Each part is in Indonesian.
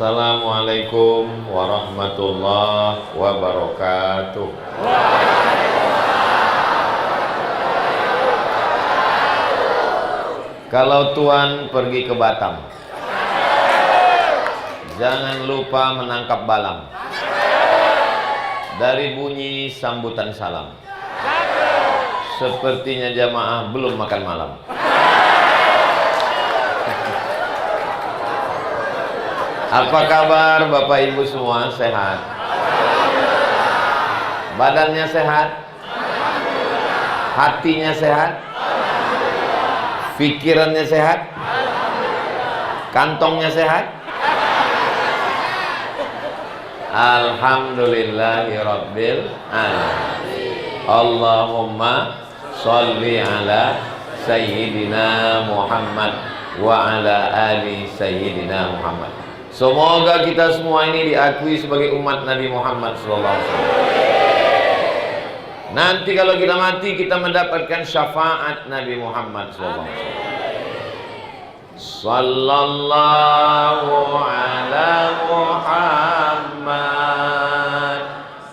Assalamualaikum warahmatullahi wabarakatuh. Kalau Tuan pergi ke Batam, jangan lupa menangkap balang. Dari bunyi sambutan salam, sepertinya jamaah belum makan malam. Apa kabar Bapak Ibu semua? Sehat? Badannya sehat? Hatinya sehat? Pikirannya sehat? Kantongnya sehat? Alhamdulillahirabbil alamin. Allahumma sholli ala sayyidina Muhammad wa ala ali sayyidina Muhammad. Semoga kita semua ini diakui sebagai umat Nabi Muhammad SAW. Nanti kalau kita mati, kita mendapatkan syafaat Nabi Muhammad SAW. Sallallahu ala Muhammad,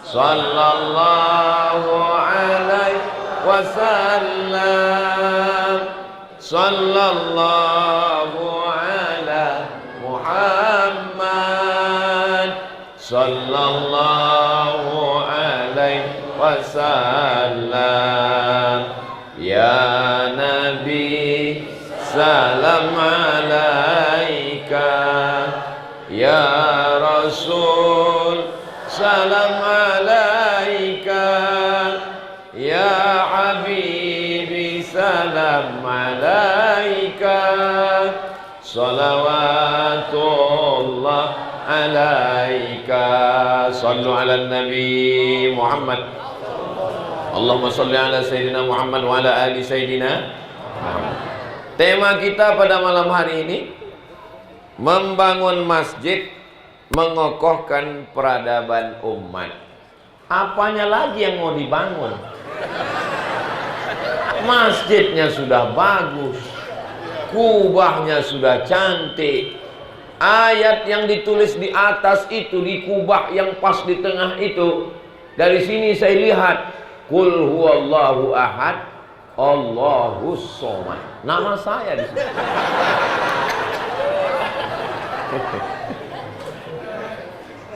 sallallahu alaihi wasallam, sallallahu ala Muhammad, sallallahu alaihi wasallam. Ya Nabi, salam alaika. Ya Rasul, salam alaika. Ya Habibi, salam alaika. Salawatullah alaika. Sallu ala Nabi Muhammad. Allahumma salli ala Sayyidina Muhammad wa ala ali Sayyidina Muhammad. Tema kita pada malam hari ini, membangun masjid, mengokohkan peradaban umat. Apanya lagi yang mau dibangun? Masjidnya sudah bagus, kubahnya sudah cantik, ayat yang ditulis di atas itu, di kubah yang pas di tengah itu, dari sini saya lihat, Qul huwallahu ahad, Allahus somad. Nama saya di sini.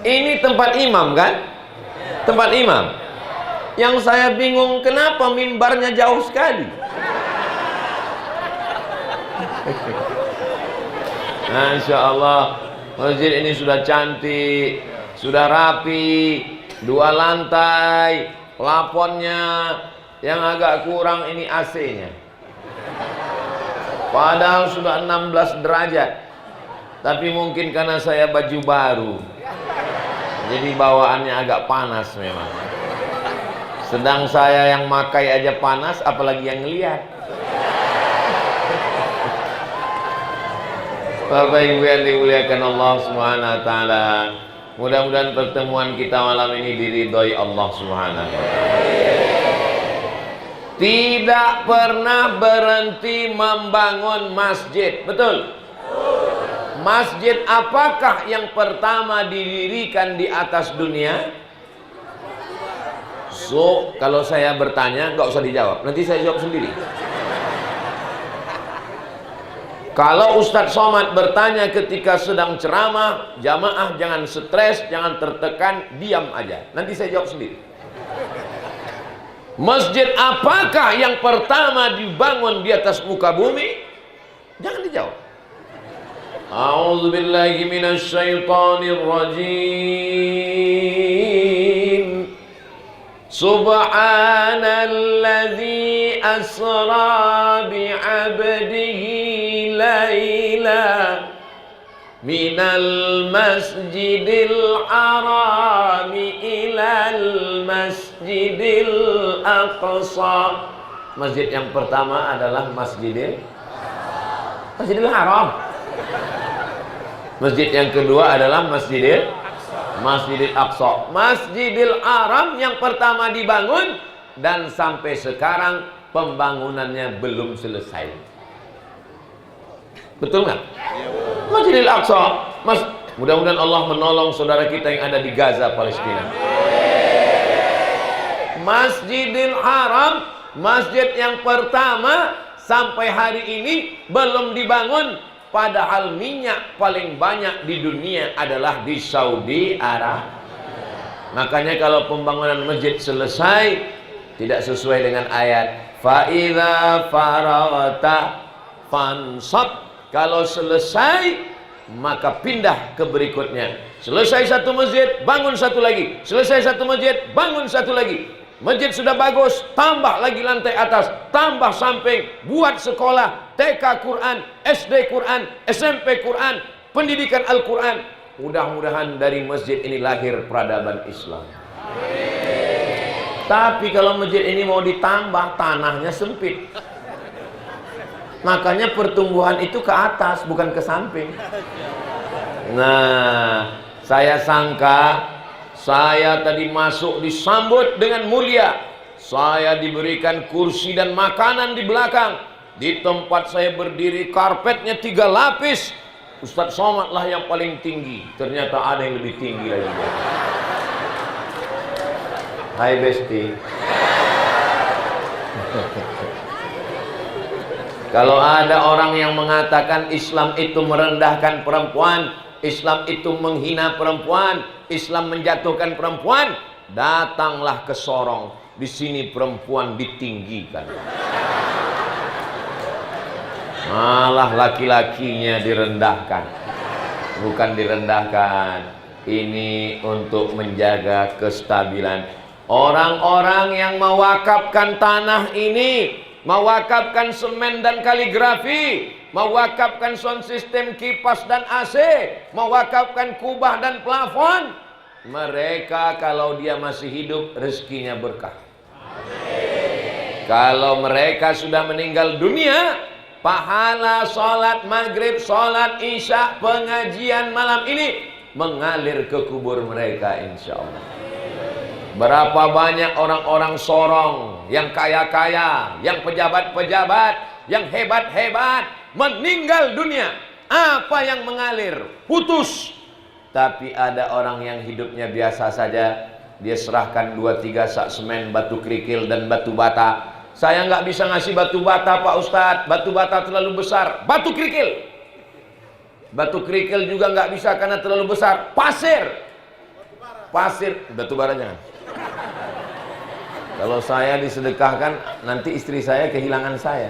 Ini tempat imam kan? Tempat imam. Yang saya bingung, kenapa mimbarnya jauh sekali? Masya Allah, masjid ini sudah cantik, sudah rapi, 2 lantai, plafonnya yang agak kurang ini AC-nya. Padahal sudah 16 derajat, tapi mungkin karena saya baju baru, jadi bawaannya agak panas memang. Sedang saya yang makai aja panas, apalagi yang lihat. Bapak Ibu yang dimuliakan Allah Subhanahu wa taala, mudah-mudahan pertemuan kita malam ini diridhoi Allah Subhanahu wa taala. Tidak pernah berhenti membangun masjid, betul? Masjid apakah yang pertama didirikan di atas dunia? So, kalau saya bertanya, nggak usah dijawab, nanti saya jawab sendiri. Kalau Ustadz Somad bertanya ketika sedang ceramah, jamaah jangan stres, jangan tertekan, diam aja. Nanti saya jawab sendiri. Masjid apakah yang pertama dibangun di atas muka bumi? Jangan dijawab. A'udzubillahi minasyaitonir rajim. Subhanalladzi asra bi'abdihi laila minal masjidil harami ilal masjidil aqsa. Masjid yang pertama adalah Masjidil Haram. Masjid yang kedua adalah Masjidil Aqsa. Masjidil Haram yang pertama dibangun dan sampai sekarang pembangunannya belum selesai. Betul nggak? Masjidil Aqsa, Mudah-mudahan Allah menolong saudara kita yang ada di Gaza, Palestina. Masjidil Haram, masjid yang pertama sampai hari ini belum dibangun, padahal minyak paling banyak di dunia adalah di Saudi Arabia. Makanya kalau pembangunan masjid selesai tidak sesuai dengan ayat fa idza faragta fansab, kalau selesai maka pindah ke berikutnya. Selesai satu masjid, bangun satu lagi. Selesai satu masjid, bangun satu lagi. Masjid sudah bagus, tambah lagi lantai atas, tambah samping, buat sekolah, TK Quran, SD Quran, SMP Quran, pendidikan Al-Quran. Mudah-mudahan dari masjid ini lahir peradaban Islam. Tapi kalau masjid ini mau ditambah, tanahnya sempit. Makanya pertumbuhan itu ke atas, bukan ke samping. Nah, saya sangka saya tadi masuk disambut dengan mulia. Saya diberikan kursi dan makanan di belakang. Di tempat saya berdiri karpetnya 3 lapis. Ustadz Somad lah yang paling tinggi. Ternyata ada yang lebih tinggi lagi. Hai Besti. Kalau ada orang yang mengatakan Islam itu merendahkan perempuan, Islam itu menghina perempuan, Islam menjatuhkan perempuan, datanglah ke Sorong. Di sini perempuan ditinggikan. Malah laki-lakinya direndahkan. Bukan direndahkan. Ini untuk menjaga kestabilan. Orang-orang yang mewakafkan tanah ini, mewakafkan semen dan kaligrafi, mewakafkan sound system, kipas dan AC, mewakafkan kubah dan plafon, mereka kalau dia masih hidup rezekinya berkah. Kalau mereka sudah meninggal dunia, pahala sholat maghrib, sholat isya, pengajian malam ini mengalir ke kubur mereka insya Allah. Berapa banyak orang-orang Sorong yang kaya-kaya, yang pejabat-pejabat, yang hebat-hebat meninggal dunia. Apa yang mengalir? Putus. Tapi ada orang yang hidupnya biasa saja. Dia serahkan 2-3 sak semen, batu kerikil dan batu bata. Saya nggak bisa ngasih batu bata Pak Ustadz, batu bata terlalu besar. Batu kerikil. Batu kerikil juga nggak bisa karena terlalu besar. Pasir. Pasir. Batu bara jangan. Kalau saya disedekahkan, nanti istri saya kehilangan saya.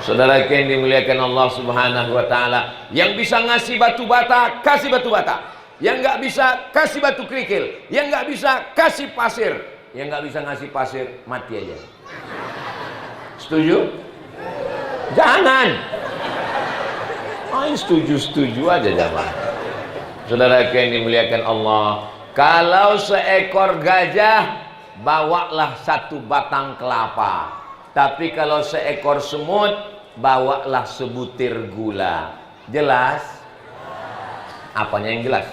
Saudara yang dimuliakan Allah Subhanahu wa Ta'ala, yang bisa ngasih batu bata, kasih batu bata. Yang nggak bisa, kasih batu kerikil. Yang nggak bisa, kasih pasir. Yang nggak bisa ngasih pasir, mati aja. Setuju? Jangan. Setuju-setuju aja jamaah. Saudara yang dimuliakan Allah, kalau seekor gajah, bawalah 1 batang kelapa. Tapi kalau seekor semut, bawalah sebutir gula. Jelas? Apanya yang jelas?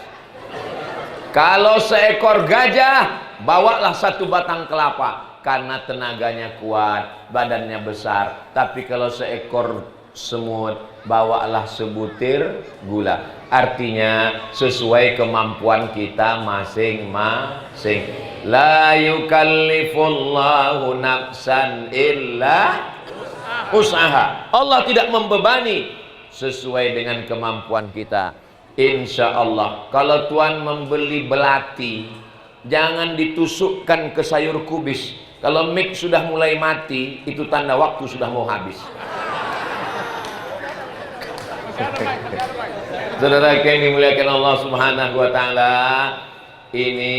Kalau seekor gajah, bawalah 1 batang kelapa. Karena tenaganya kuat, badannya besar. Tapi kalau seekor semut, bawalah sebutir gula. Artinya sesuai kemampuan kita masing-masing. La yukallifullahu nafsan illa usaha. Allah tidak membebani, sesuai dengan kemampuan kita. Insya Allah. Kalau Tuhan membeli belati, jangan ditusukkan ke sayur kubis. Kalau mic sudah mulai mati, itu tanda waktu sudah mau habis. Saudara yang dimuliakan Allah Subhanahu wa Ta'ala, ini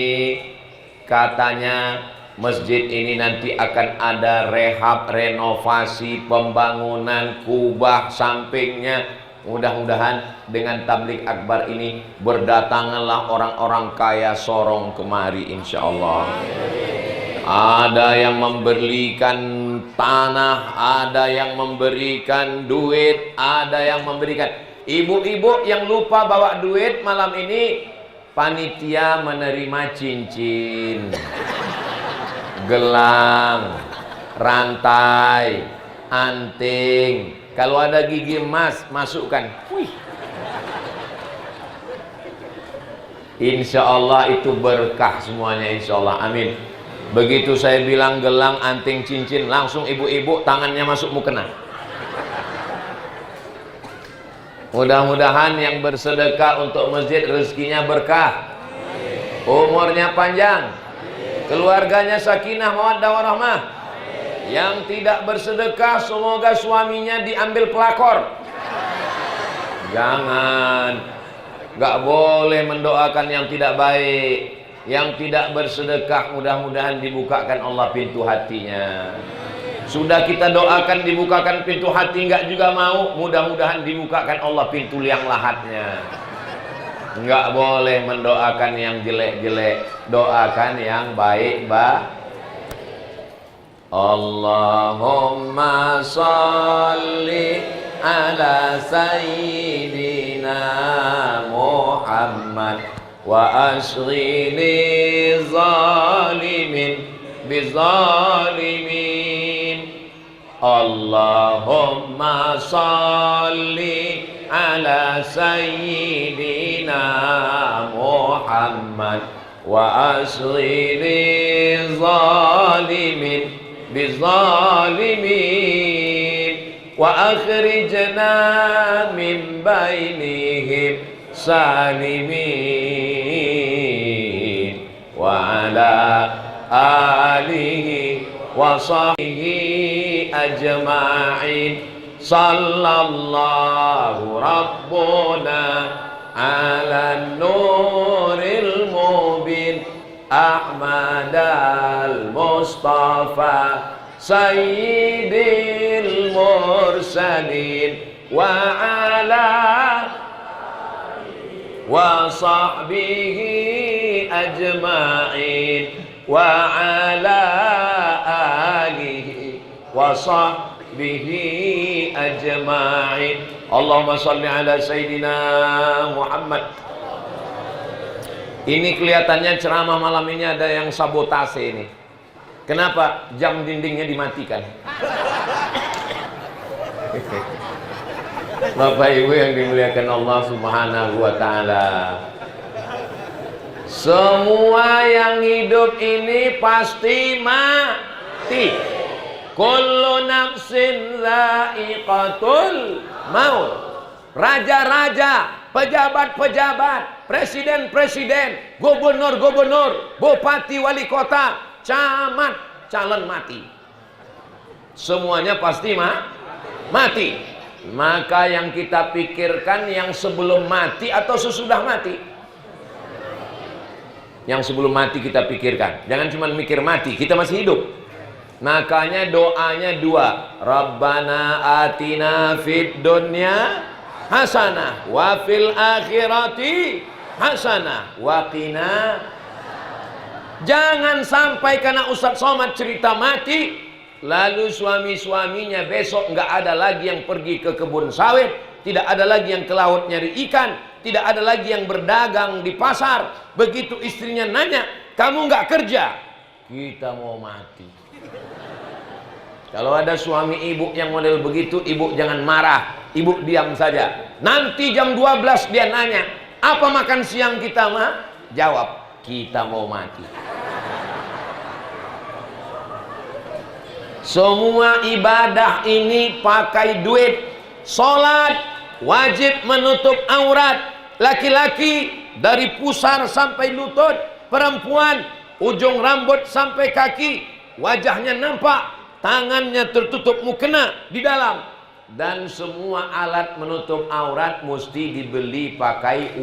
katanya masjid ini nanti akan ada rehab, renovasi, pembangunan kubah sampingnya. Mudah-mudahan dengan tablik akbar ini berdatanganlah orang-orang kaya Sorong kemari insya Allah. Ada yang memberikan tanah, ada yang memberikan duit, ada yang memberikan. Ibu-ibu yang lupa bawa duit malam ini, panitia menerima cincin, gelang, rantai, anting. Kalau ada gigi emas, masukkan. Wih. Insya Allah itu berkah semuanya, insya Allah, amin. Begitu saya bilang gelang, anting, cincin, langsung ibu-ibu tangannya masuk mukena. Mudah-mudahan yang bersedekah untuk masjid rezekinya berkah, umurnya panjang, keluarganya sakinah mawaddah warahmah. Yang tidak bersedekah semoga suaminya diambil pelakor. Jangan. Gak boleh mendoakan yang tidak baik. Yang tidak bersedekah mudah-mudahan dibukakan Allah pintu hatinya. Sudah kita doakan dibukakan pintu hati, nggak juga mau, mudah-mudahan dibukakan Allah pintu liang lahatnya. Nggak boleh mendoakan yang jelek-jelek, doakan yang baik, Allahumma sholli ala sayyidina Muhammad wa ashghili zalimin bizalimin. Allahumma sholli ala sayyidina Muhammad wa ashghili zalimin bizalimin wa akhrijna min bainihim salimin wa ala alihi wa sahbihi ajma'in. Sallallahu rabbuna ala nuril mubin Ahmad al-Mustafa Sayyidil Mursalin wa ala wa sahbihi ajma'in wa ala alihi wa sahbihi ajma'in. Allahumma salli ala Sayyidina Muhammad. Ini kelihatannya ceramah malam ini ada yang sabotase ini. Kenapa? Jam dindingnya dimatikan. Bapak Ibu yang dimuliakan Allah Subhanahu wa taala. Semua yang hidup ini pasti mati. Kullu nafsin dha'iqatul maut. Raja-raja, pejabat-pejabat, presiden-presiden, gubernur-gubernur, bupati, wali kota, camat, calon mati. Semuanya pasti mati. Maka yang kita pikirkan yang sebelum mati atau sesudah mati? Yang sebelum mati kita pikirkan. Jangan cuma mikir mati, kita masih hidup. Makanya doanya dua. Rabbana atina fid dunya hasanah wa fil akhirati hasanah wa qina. Jangan sampai karena Ustadz Somad cerita mati, lalu suami-suaminya besok nggak ada lagi yang pergi ke kebun sawit, tidak ada lagi yang ke laut nyari ikan, tidak ada lagi yang berdagang di pasar. Begitu istrinya nanya, kamu nggak kerja? Kita mau mati. Kalau ada suami ibu yang model begitu, ibu jangan marah, ibu diam saja. Nanti jam 12 dia nanya, apa makan siang kita mah? Jawab, kita mau mati. Semua ibadah ini pakai duit. Sholat wajib menutup aurat. Laki-laki dari pusar sampai lutut, perempuan ujung rambut sampai kaki, wajahnya nampak, tangannya tertutup mukena di dalam. Dan semua alat menutup aurat mesti dibeli pakai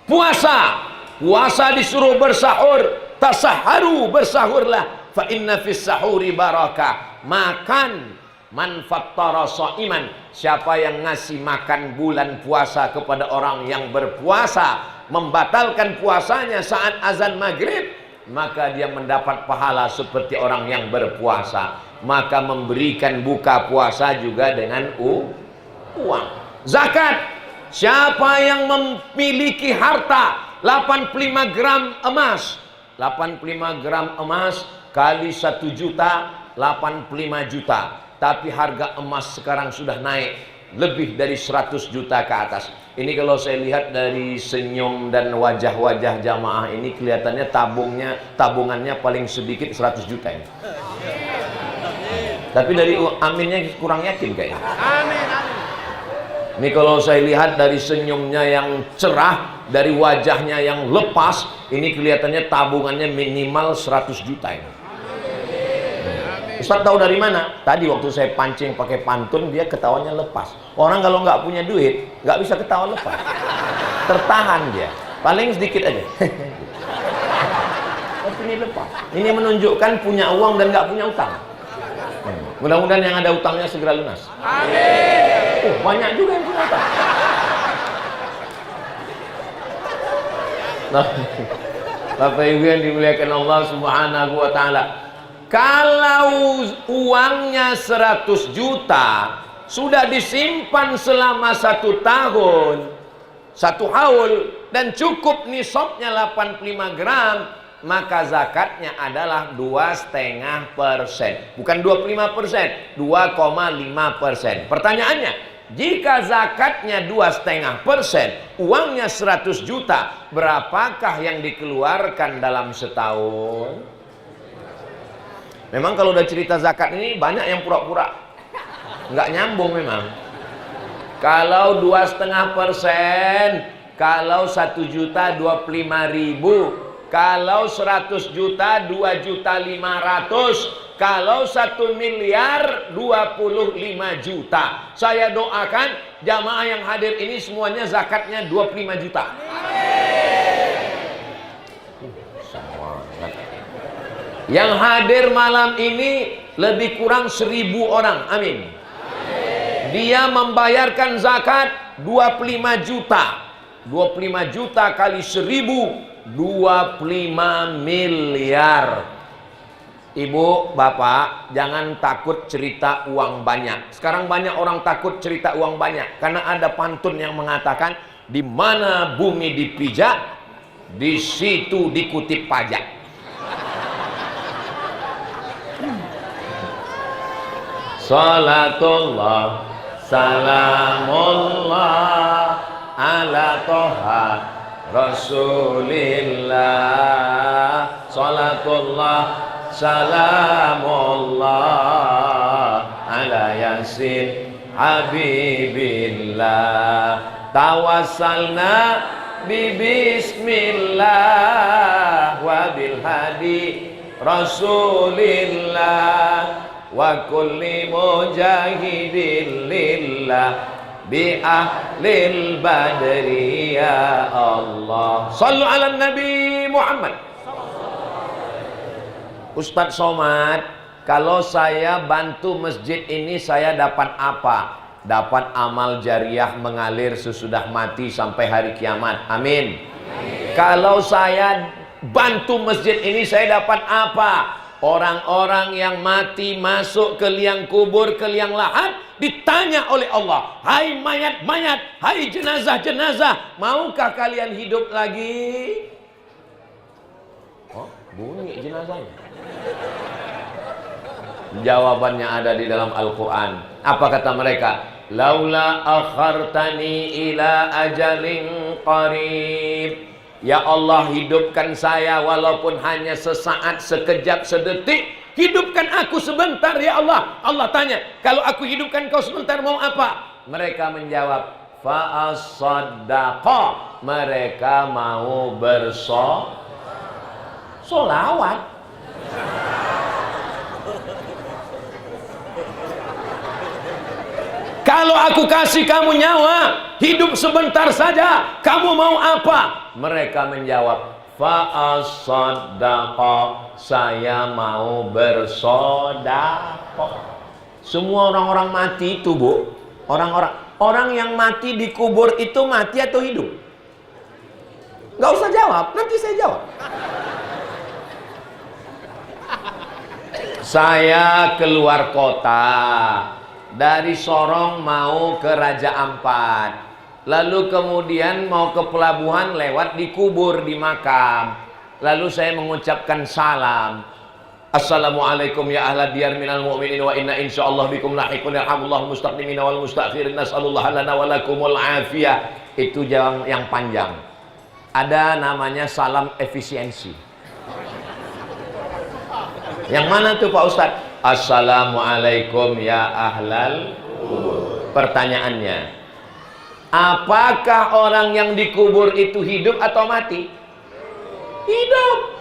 puasa disuruh bersahur. Tasaharu, bersahurlah, fa inna fis sahuri barakah. Makan, man fattara shaiman, siapa yang ngasih makan bulan puasa kepada orang yang berpuasa, membatalkan puasanya saat azan maghrib, maka dia mendapat pahala seperti orang yang berpuasa. Maka memberikan buka puasa juga dengan uang. Zakat, siapa yang memiliki harta 85 gram emas, 85 gram emas kali 1 juta, 85 juta. Tapi harga emas sekarang sudah naik. lebih dari 100 juta ke atas. Ini kalau saya lihat dari senyum dan wajah-wajah jamaah ini kelihatannya tabungannya paling sedikit 100 juta ini. Tapi dari aminnya kurang yakin kayaknya. Amin. Ini kalau saya lihat dari senyumnya yang cerah, dari wajahnya yang lepas, ini kelihatannya tabungannya minimal 100 juta ini. Ustaz tahu dari mana? Tadi waktu saya pancing pakai pantun, dia ketawanya lepas. Orang kalau nggak punya duit, nggak bisa ketawa lepas. Tertahan dia. Paling sedikit aja. Tapi ini lepas. Ini menunjukkan punya uang dan nggak punya utang. Mudah-mudahan yang ada utangnya segera lunas. Amin. Banyak juga yang punya utang. Nah, Bapak Ibu yang dimuliakan Allah Subhanahu wa taala. Kalau uangnya 100 juta sudah disimpan selama 1 tahun, 1 haul, dan cukup nisabnya 85 gram, maka zakatnya adalah 2,5%. Bukan 25%, 2,5%. Pertanyaannya, jika zakatnya 2,5%, uangnya 100 juta, berapakah yang dikeluarkan dalam setahun? Memang kalau udah cerita zakat ini banyak yang pura-pura nggak nyambung memang. Kalau 2,5%, kalau 1 juta 25.000, kalau 100 juta 2.500.000, kalau 1 miliar 25 juta. Saya doakan jamaah yang hadir ini semuanya zakatnya 25 juta. Yang hadir malam ini lebih kurang 1.000 orang. Amin. Dia membayarkan zakat 25 juta. 25 juta kali 1.000, 25 miliar. Ibu, bapak, jangan takut cerita uang banyak. Sekarang banyak orang takut cerita uang banyak karena ada pantun yang mengatakan, di mana bumi dipijak, di situ dikutip pajak. Salatullah, salamullah ala toha Rasulillah. Salatullah, salamullah ala yasin habibillah. Tawassalna bismillah wa bil hadi Rasulillah wa kulli mujahidin lillah bi ahlil badri ya Allah. Sallu ala Nabi Muhammad. Ustadz Somad, kalau saya bantu masjid ini saya dapat apa? Dapat amal jariah mengalir sesudah mati sampai hari kiamat. Amin. Kalau saya bantu masjid ini saya dapat apa? Orang-orang yang mati masuk ke liang kubur, ke liang lahat, ditanya oleh Allah, hai mayat-mayat, hai jenazah-jenazah, maukah kalian hidup lagi? Oh, bunyi jenazahnya. Jawabannya ada di dalam Al-Quran. Apa kata mereka? Laula akhartani ila ajalin qarib. Ya Allah, hidupkan saya walaupun hanya sesaat, sekejap, sedetik. Hidupkan aku sebentar ya Allah. Allah tanya, kalau aku hidupkan kau sebentar mau apa? Mereka menjawab, fa'as-saddaqa. Mereka mau bersolawat. Kalau aku kasih kamu nyawa, hidup sebentar saja, kamu mau apa? Mereka menjawab, fa'as-saddaqa. Saya mau bersodaqah. Semua orang-orang mati itu, Bu, orang yang mati di kubur itu mati atau hidup? Gak usah jawab, nanti saya jawab. Saya keluar kota, dari Sorong mau ke Raja Ampat, lalu kemudian mau ke pelabuhan, lewat di kubur, di makam. Lalu saya mengucapkan salam. Assalamualaikum ya ahla diyar minal mu'minin wa inna insyaallah bikum lahiqun yarhamullahu mustaqdimin wal mustakhirin nasallallahu lana wa lakumul afiyah. Itu yang panjang. Ada namanya salam efisiensi. Yang mana tuh Pak Ustadz? Assalamualaikum ya ahlal kubur. Pertanyaannya, apakah orang yang dikubur itu hidup atau mati? Hidup.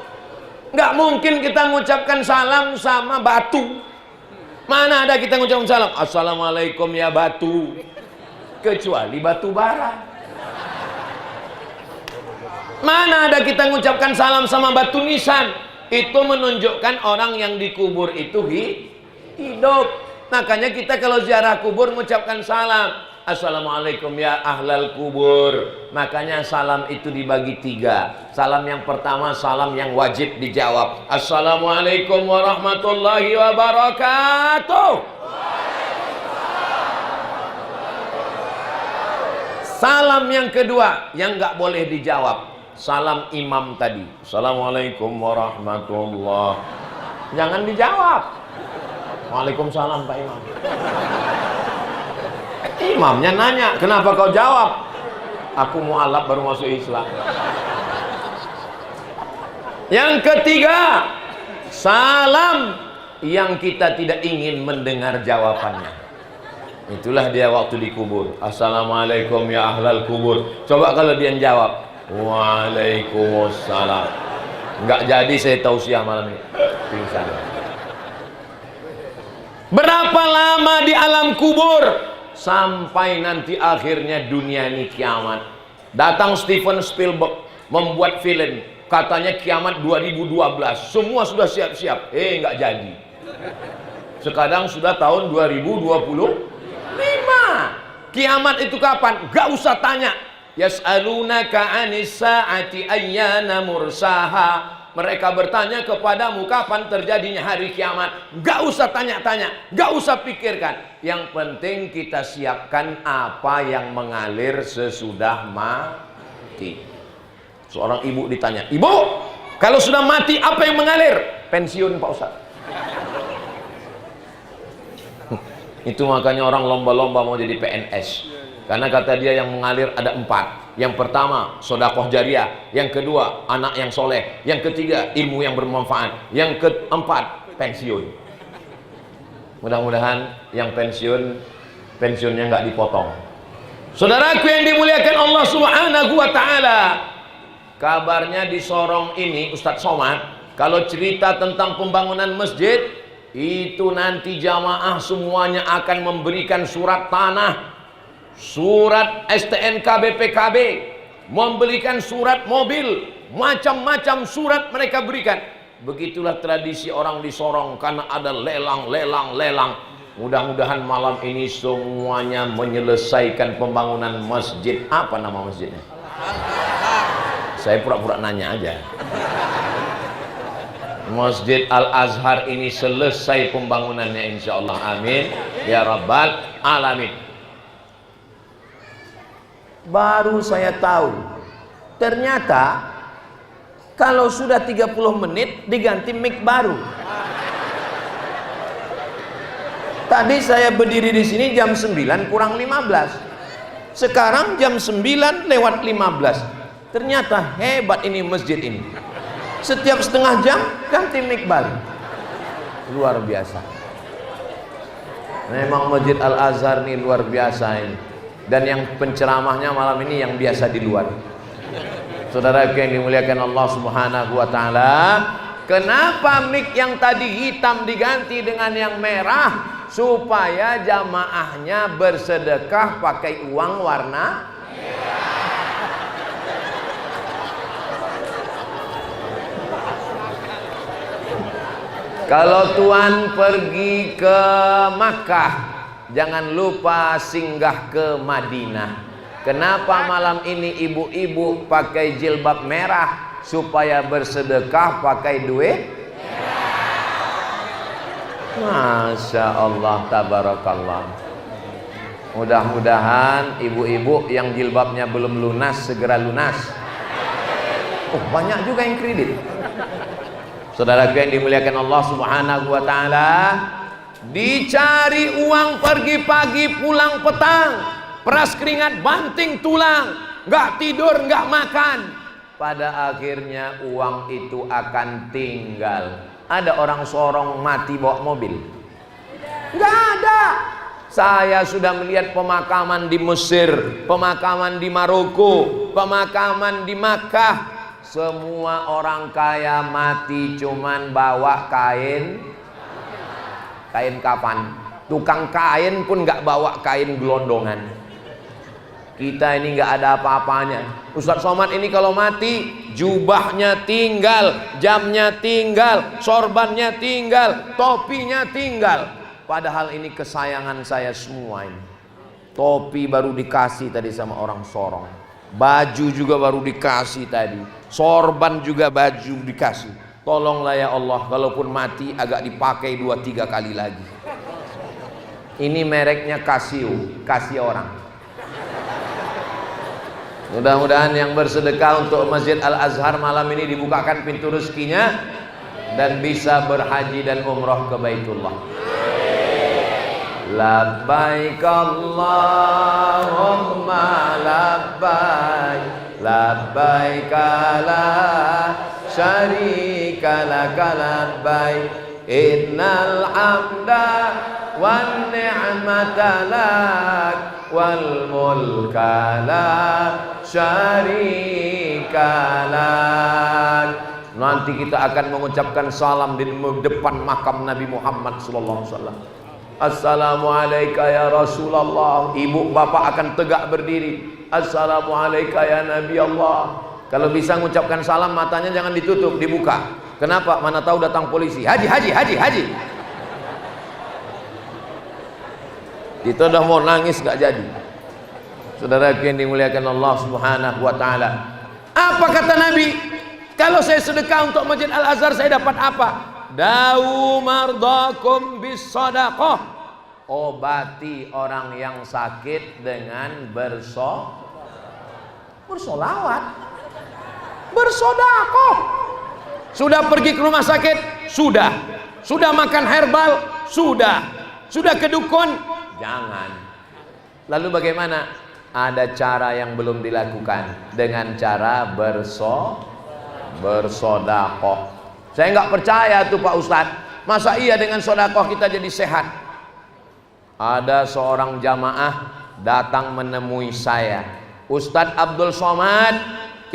Nggak mungkin kita mengucapkan salam sama batu. Mana ada kita mengucapkan salam Assalamualaikum ya batu, kecuali batu bara. Mana ada kita mengucapkan salam sama batu nisan. Itu menunjukkan orang yang dikubur itu hidup. Makanya kita kalau ziarah kubur mengucapkan salam Assalamualaikum ya ahlal kubur. Makanya salam itu dibagi 3. Salam yang pertama salam yang wajib dijawab. Assalamualaikum warahmatullahi wabarakatuh. Salam yang kedua yang nggak boleh dijawab, salam imam tadi. Assalamualaikum warahmatullahi. Jangan dijawab. Waalaikumsalam Pak Imam. Imamnya nanya, kenapa kau jawab? Aku mualaf baru masuk Islam. Yang ketiga, salam yang kita tidak ingin mendengar jawabannya. Itulah dia waktu dikubur. Assalamualaikum ya ahlal kubur. Coba kalau dia jawab Waalaikumsalam. Enggak jadi saya tausiah malam ini. Pingsan. Berapa lama di alam kubur? Sampai nanti akhirnya dunia ini kiamat. Datang Steven Spielberg membuat film, katanya kiamat 2012. Semua sudah siap-siap. Nggak jadi. Sekarang sudah tahun 2025. Kiamat itu kapan? Nggak usah tanya. Yas'alunaka 'anis sa'ati ayyana mursaha. Mereka bertanya kepadamu kapan terjadinya hari kiamat. Gak usah tanya-tanya, gak usah pikirkan. Yang penting kita siapkan apa yang mengalir sesudah mati. Seorang ibu ditanya, ibu, kalau sudah mati apa yang mengalir? Pensiun Pak Ustaz. Itu makanya orang lomba-lomba mau jadi PNS. Karena kata dia yang mengalir ada 4. Yang pertama, sedekah jariah. Yang kedua, anak yang soleh. Yang ketiga, ilmu yang bermanfaat. Yang keempat, pensiun. Mudah-mudahan yang pensiunnya nggak dipotong. Saudaraku yang dimuliakan Allah Subhanahu wa Ta'ala, kabarnya di Sorong ini, Ustadz Somad, kalau cerita tentang pembangunan masjid, itu nanti jamaah semuanya akan memberikan surat tanah, surat STNK BPKB, membelikan surat mobil, macam-macam surat mereka berikan. Begitulah tradisi orang di Sorong, karena ada lelang. Mudah-mudahan malam ini semuanya menyelesaikan pembangunan masjid. Apa nama masjidnya? Saya pura-pura nanya aja. Masjid Al-Azhar ini selesai pembangunannya insyaallah, amin ya rabbal alamin. Baru saya tahu ternyata kalau sudah 30 menit diganti mic baru. Tadi saya berdiri di sini jam 9 kurang 15. Sekarang jam 9 lewat 15. Ternyata hebat ini masjid ini. Setiap setengah jam ganti mic baru. Luar biasa. Memang Masjid Al-Azhar ini luar biasa ini. Dan yang penceramahnya malam ini yang biasa di luar. Saudara yang dimuliakan Allah Subhanahu wa Ta'ala, kenapa mic yang tadi hitam diganti dengan yang merah? Supaya jamaahnya bersedekah pakai uang warna merah. Kalau Tuan pergi ke Makkah, jangan lupa singgah ke Madinah. Kenapa malam ini ibu-ibu pakai jilbab merah? Supaya bersedekah pakai duit merah. Masya Allah, tabarakallah. Mudah-mudahan ibu-ibu yang jilbabnya belum lunas segera lunas. Oh, banyak juga yang kredit. Saudaraku yang dimuliakan Allah Subhanahu wa taala, dicari uang pergi pagi pulang petang, peras keringat banting tulang, nggak tidur nggak makan, pada akhirnya uang itu akan tinggal. Ada orang sorong mati bawa mobil? Nggak ada. Saya sudah melihat pemakaman di Mesir, pemakaman di Maroko, pemakaman di Makkah. Semua orang kaya mati cuman bawa kain kafan. Tukang kain pun nggak bawa kain gelondongan. Kita ini nggak ada apa-apanya. Ustadz Somad ini kalau mati, jubahnya tinggal, jamnya tinggal, sorbannya tinggal, topinya tinggal. Padahal ini kesayangan saya semua ini. Topi baru dikasih tadi sama orang sorong, baju juga baru dikasih tadi, sorban juga baju dikasih. Tolonglah ya Allah, kalaupun mati agak dipakai 2-3 kali lagi. Ini mereknya Casio, kasih orang. Mudah-mudahan yang bersedekah untuk Masjid Al-Azhar malam ini dibukakan pintu rezekinya dan bisa berhaji dan umroh ke Baitullah. Labbaik Allahumma labbaik, labbaik la syarika laka labbaik, innal hamda wan ni'mata lak wal mulka la syarika lak. Nanti kita akan mengucapkan salam di depan makam Nabi Muhammad sallallahu alaihi wasallam. Assalamualaikum ya Rasulullah. Ibu bapak akan tegak berdiri. Assalamualaikum ya Nabi Allah. Kalau bisa mengucapkan salam, matanya jangan ditutup, dibuka. Kenapa? Mana tahu datang polisi. Haji, haji, haji, haji. Kita udah mau nangis gak jadi. Saudara yang dimuliakan Allah Subhanahu wa taala. Apa kata Nabi? Kalau saya sedekah untuk Masjid Al-Azhar saya dapat apa? Dawu mardakum bis sadaqah. Obati orang yang sakit dengan bersolawat, bersodakoh. Sudah pergi ke rumah sakit? Sudah makan herbal? Sudah ke dukun? Jangan. Lalu bagaimana? Ada cara yang belum dilakukan, dengan cara bersodakoh. Saya nggak percaya tuh Pak Ustadz, masa iya dengan sodakoh kita jadi sehat? Ada seorang jamaah datang menemui saya, Ustadz Abdul Somad,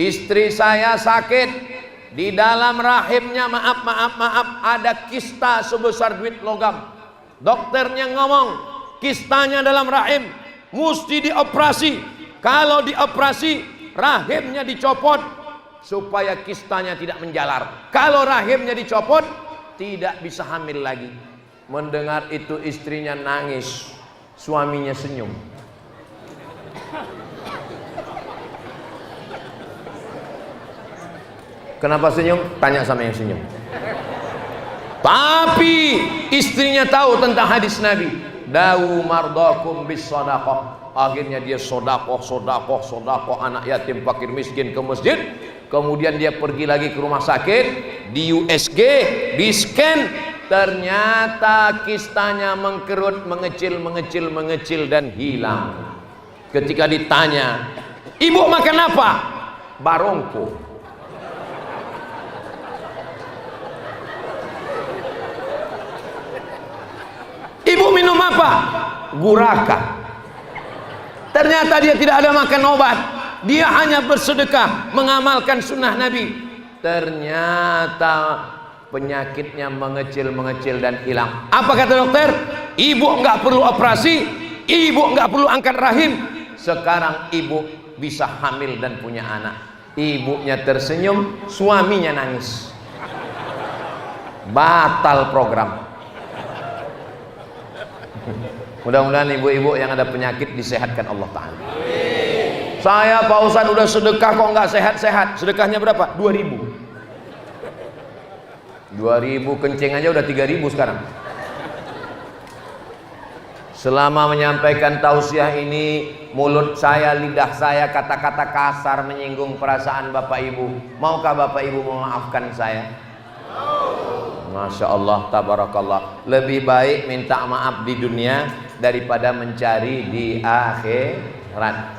istri saya sakit, di dalam rahimnya maaf ada kista sebesar duit logam. Dokternya ngomong kistanya dalam rahim, mesti dioperasi. Kalau dioperasi rahimnya dicopot supaya kistanya tidak menjalar. Kalau rahimnya dicopot tidak bisa hamil lagi. Mendengar itu istrinya nangis, suaminya senyum. Kenapa senyum? Tanya sama yang senyum. Tapi istrinya tahu tentang hadis Nabi, dawu mardakum bis sadaqah. Akhirnya dia sodakoh, anak yatim fakir miskin ke masjid. Kemudian dia pergi lagi ke rumah sakit, di USG, di scan, ternyata kistanya mengkerut, mengecil dan hilang. Ketika ditanya, ibu makan apa? Barongko. Ibu minum apa? Guraka. Ternyata dia tidak ada makan obat, dia hanya bersedekah, mengamalkan sunnah Nabi. Ternyata penyakitnya mengecil dan hilang. Apa kata dokter? Ibu nggak perlu operasi, ibu nggak perlu angkat rahim. Sekarang ibu bisa hamil dan punya anak. Ibunya tersenyum, suaminya nangis. Batal program. Mudah-mudahan ibu-ibu yang ada penyakit disehatkan Allah Ta'ala. Saya Pak Ustadz udah sedekah kok nggak sehat-sehat. Sedekahnya berapa? 2.000 kencing aja udah 3.000 sekarang. Selama menyampaikan tausiah ini, mulut saya, lidah saya, kata-kata kasar menyinggung perasaan Bapak Ibu. Maukah Bapak Ibu memaafkan saya? Masya Allah, tabarakallah. Lebih baik minta maaf di dunia daripada mencari di akhirat.